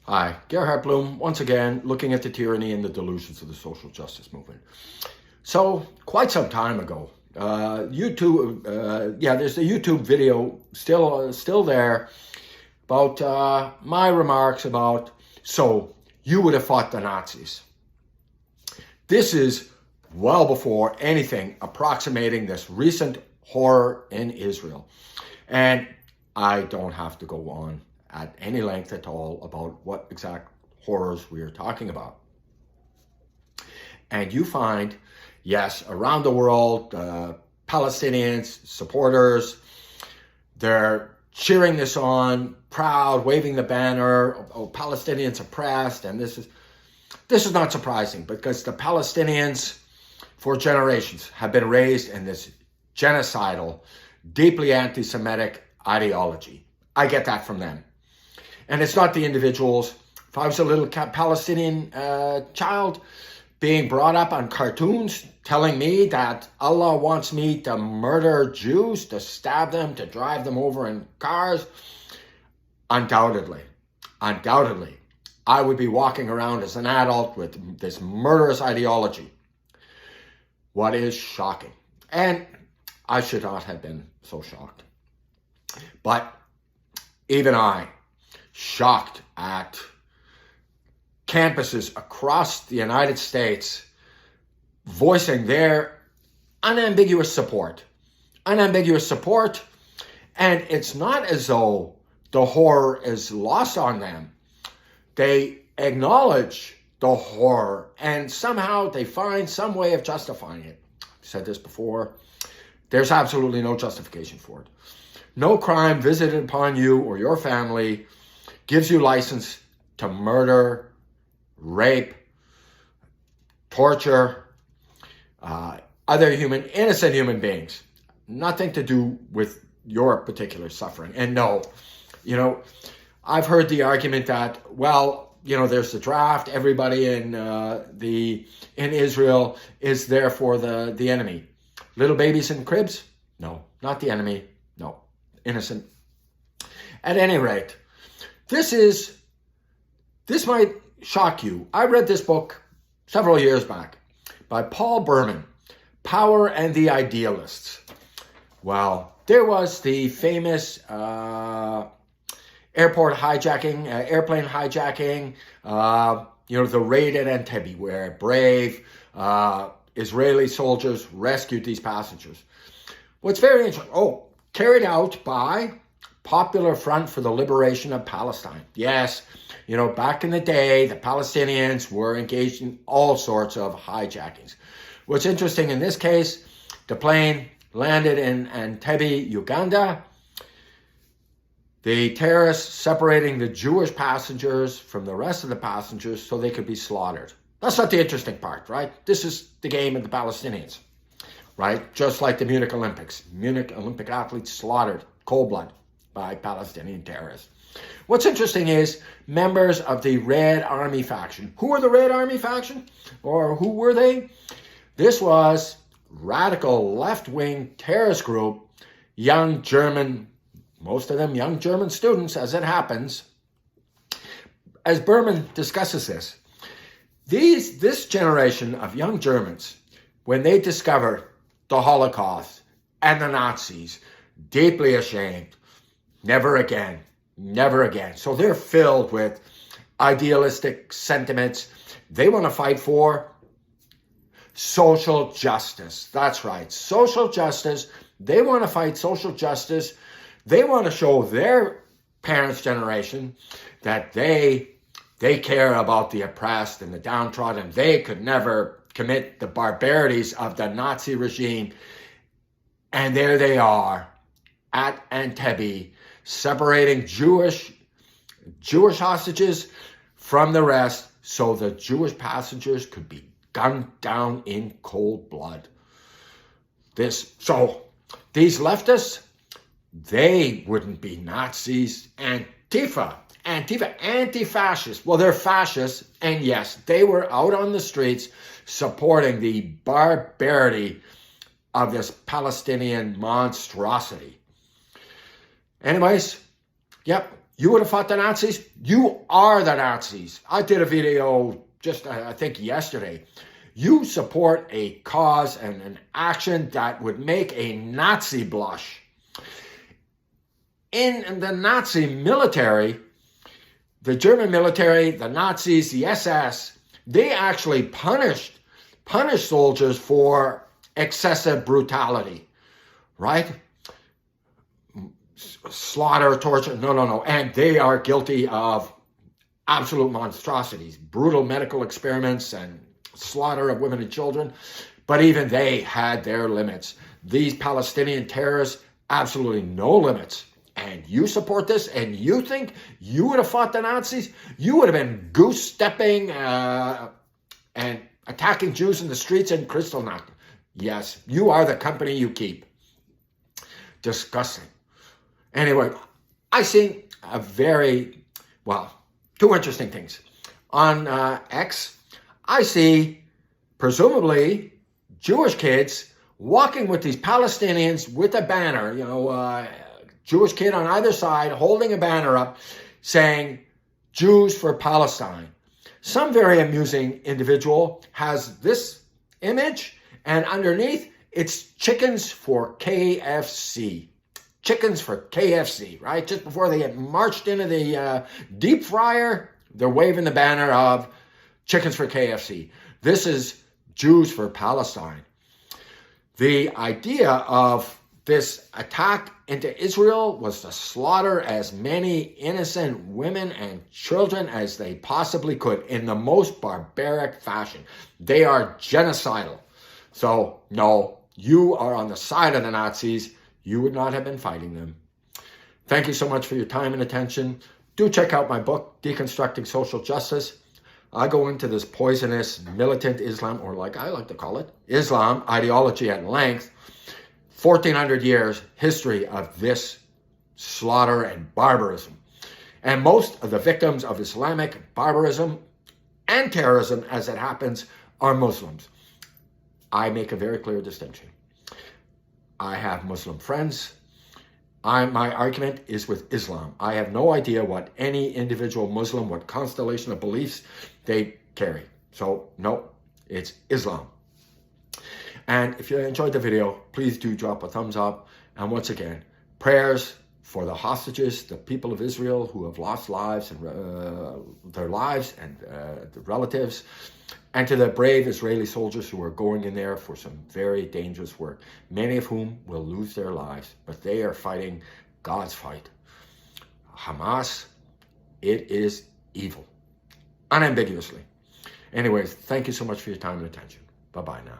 Hi, Gerhard Bloom, once again, looking at the tyranny and the delusions of the social justice movement. So, quite some time ago, there's a YouTube video still there about my remarks about, so you would have fought the Nazis. This is well before anything approximating this recent horror in Israel. And I don't have to go on at any length at all about what exact horrors we are talking about. And you find, yes, around the world, Palestinians, supporters, they're cheering this on, proud, waving the banner, oh, Palestinians oppressed, and this is not surprising because the Palestinians for generations have been raised in this genocidal, deeply anti-Semitic ideology. I get that from them. And it's not the individuals. If I was a little Palestinian child being brought up on cartoons telling me that Allah wants me to murder Jews, to stab them, to drive them over in cars, undoubtedly, I would be walking around as an adult with this murderous ideology. What is shocking. And I should not have been so shocked. But even I, shocked at campuses across the United States voicing their unambiguous support. And it's not as though the horror is lost on them. They acknowledge the horror and somehow they find some way of justifying it. I've said this before. There's absolutely no justification for it. No crime visited upon you or your family gives you license to murder, rape, torture, other innocent human beings. Nothing to do with your particular suffering. And no, I've heard the argument that, there's the draft. Everybody in Israel is therefore the enemy. Little babies in cribs? No, not the enemy. No, innocent. At any rate, this might shock you. I read this book several years back by Paul Berman, Power and the Idealists. Well, there was the famous airplane hijacking, the raid at Entebbe, where brave Israeli soldiers rescued these passengers. What's very interesting, carried out by Popular Front for the Liberation of Palestine. Yes, back in the day, the Palestinians were engaged in all sorts of hijackings. What's interesting in this case, the plane landed in Entebbe, Uganda. The terrorists separating the Jewish passengers from the rest of the passengers so they could be slaughtered. That's not the interesting part, right? This is the game of the Palestinians, right? Just like the Munich Olympics. Munich Olympic athletes slaughtered, cold blood, by Palestinian terrorists. What's interesting is members of the Red Army faction. Who were the Red Army faction? Or who were they? This was radical left-wing terrorist group, most of them young German students, as it happens. As Berman discusses this generation of young Germans, when they discover the Holocaust and the Nazis, deeply ashamed, never again. So they're filled with idealistic sentiments. They want to fight for social justice. That's right, social justice. They want to fight social justice. They want to show their parents' generation that they care about the oppressed and the downtrodden. They could never commit the barbarities of the Nazi regime. And there they are at Entebbe, separating Jewish hostages from the rest so the Jewish passengers could be gunned down in cold blood. So these leftists, they wouldn't be Nazis. Antifa, anti-fascists. Well, they're fascists, and yes, they were out on the streets supporting the barbarity of this Palestinian monstrosity. Anyways, yep, You would have fought the Nazis? You are the Nazis. I did a video just, I think, yesterday. You support a cause and an action that would make a Nazi blush. In the Nazi military, the German military, the Nazis, the SS, they actually punished soldiers for excessive brutality, right? Slaughter, torture, no. And they are guilty of absolute monstrosities, brutal medical experiments and slaughter of women and children. But even they had their limits. These Palestinian terrorists, absolutely no limits. And you support this, and you think you would have fought the Nazis? You would have been goose-stepping and attacking Jews in the streets in Kristallnacht. Yes, you are the company you keep. Disgusting. Anyway, I see two interesting things. On X, I see, presumably, Jewish kids walking with these Palestinians with a banner, Jewish kid on either side holding a banner up saying, Jews for Palestine. Some very amusing individual has this image, and underneath, it's chickens for KFC. Chickens for KFC, right? Just before they get marched into the deep fryer, they're waving the banner of chickens for KFC. This is Jews for Palestine. The idea of this attack into Israel was to slaughter as many innocent women and children as they possibly could in the most barbaric fashion. They are genocidal. So, no, you are on the side of the Nazis. You would not have been fighting them. Thank you so much for your time and attention. Do check out my book, Deconstructing Social Justice. I go into this poisonous militant Islam, or like I like to call it, Islam ideology at length. 1,400 years history of this slaughter and barbarism. And most of the victims of Islamic barbarism and terrorism, as it happens, are Muslims. I make a very clear distinction. I have Muslim friends. My argument is with Islam. I have no idea what any individual Muslim, what constellation of beliefs they carry. So, no, it's Islam. And if you enjoyed the video, please do drop a thumbs up. And once again, prayers for the hostages, the people of Israel who have lost lives and their lives and the relatives, and to the brave Israeli soldiers who are going in there for some very dangerous work, many of whom will lose their lives, but they are fighting God's fight. Hamas, it is evil, unambiguously. Anyways, thank you so much for your time and attention. Bye-bye now.